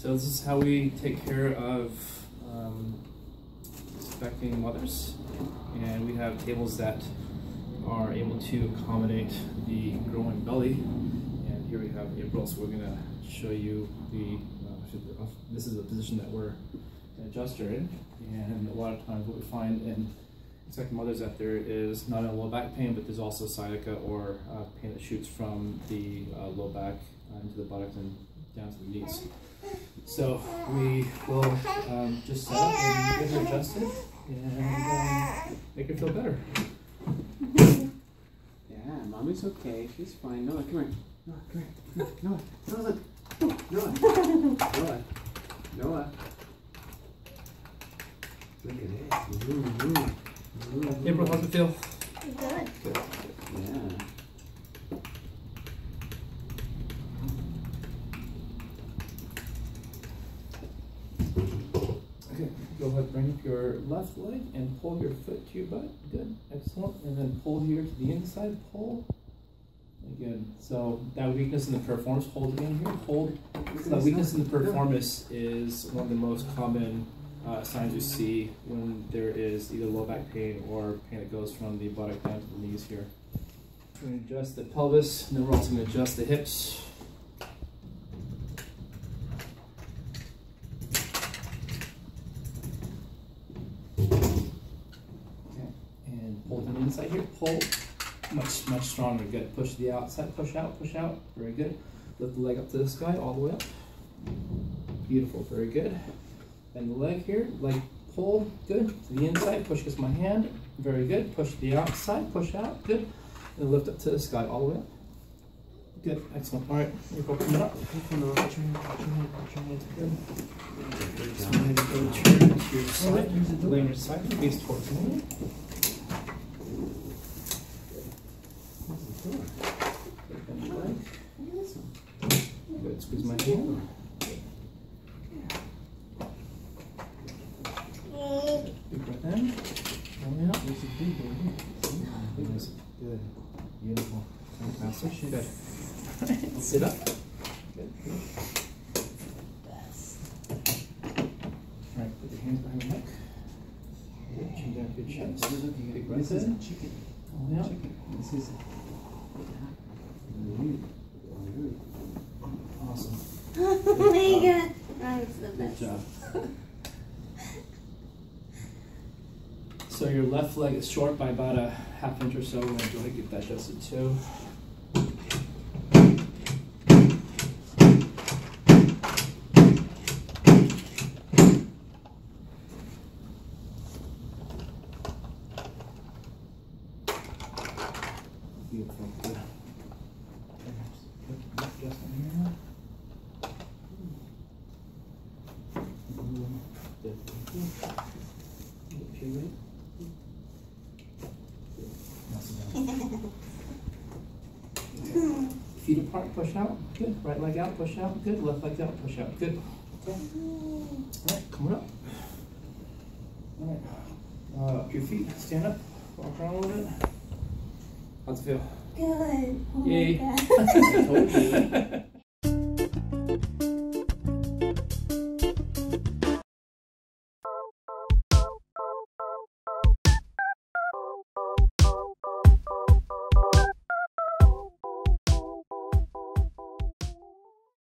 So this is how we take care of expecting mothers, and we have tables that are able to accommodate the growing belly. And here we have April, so we're going to show you the this is the position that we're going to adjust her in. And a lot of times what we find in expecting mothers that there is not only low back pain, but there's also sciatica or pain that shoots from the low back into the buttocks and down to the knees. So we will just set up and get her adjusted and make her feel better. Yeah, mommy's okay. She's fine. Noah, come here. Noah, come here. Noah, Noah, look. Noah. Noah. Look at it. April, how's it feel? Good. Good. Yeah. Okay, go ahead, bring up your left leg and pull your foot to your butt. Good, excellent. And then pull here to the inside, pull. Good. So that weakness in the piriformis, hold again here, hold. So that weakness in the piriformis is one of the most common signs you see when there is either low back pain or pain that goes from the buttock down to the knees here. We're going to adjust the pelvis, and then we're also going to adjust the hips. Okay. And pull to the inside here, pull. Much stronger. Good. Push to the outside, push out, push out. Very good. Lift the leg up to the sky, all the way up. Beautiful, very good. Bend the leg here, leg pull, good. To the inside, push against my hand, very good. Push to the outside, push out, good. And lift up to the sky, all the way up. Good, excellent. All right, you're coming up. Good. Turn to your side, lay on your side, face towards me. Bend the leg. Good, squeeze my hand. Big breath in. Coming out. There's a big one. Good. Beautiful. Fantastic. Good. Sit up. Good. Alright, put your hands behind your neck. Good. Chin down to your chest. Big breath in. Coming out. This is Awesome. Oh my god. That's the best. Good job. So your left leg is short by about a ½ inch or so. We're going to go ahead and get that adjusted too. Beautiful. Good. Adjustment here. Good. Feet apart, push out. Good. Right leg out, push out. Good. Left leg out, push out. Good. Okay. Alright, coming up. Alright. Up your feet, stand up, walk around a little bit. How's it feel? Good. Oh Yay. my god. I told you.